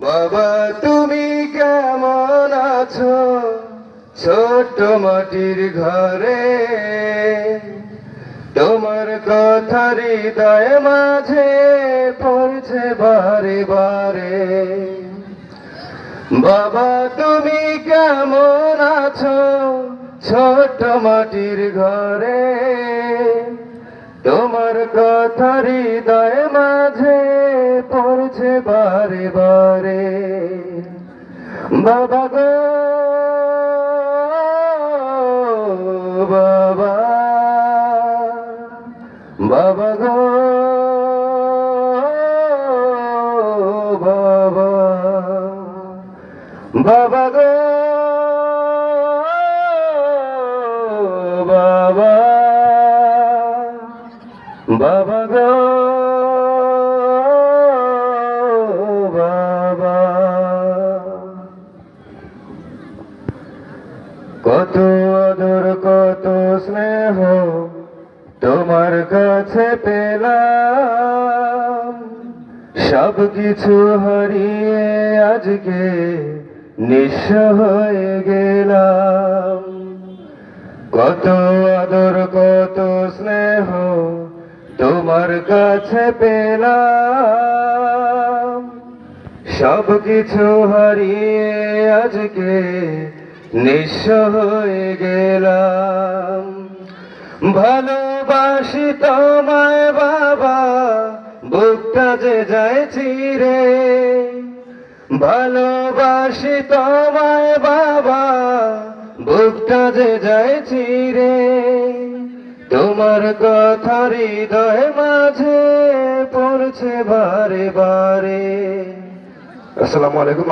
বাবা তুমি কেমন আছো ছোট্ট মাটির ঘরে, তোমার কথা হৃদয় মাঝে পড়ছে বারে বারে। বাবা তুমি কেমন আছো ছোট্ট মাটির ঘরে, তোমার কথা হৃদয় মাঝে পড়ছে বারে বারে। বাবা গো বাবা, বাবা গো বাবা, বাবা গো বাবা, বাবা গো বাবা। কত আদর কত স্নেহ তোমার কাছে পেলাম, সব কিছু হারিয়ে আজকে নিঃস্ব হয়ে গেলাম। কত আদর কত স্নেহ তোমার কাছে পেলাম, সব কিছু হারিয়ে আজকে নিঃস্ব হয়ে গেলাম। ভালোবাসি তোমায় বাবা, বুকটা যে যায় চিরে। ভালোবাসি তোমায় বাবা, বুকটা যে যায় চিরে। তোমার কথা হৃদয় মাঝে পড়ছে বারে বারে। আসসালামু আলাইকুম।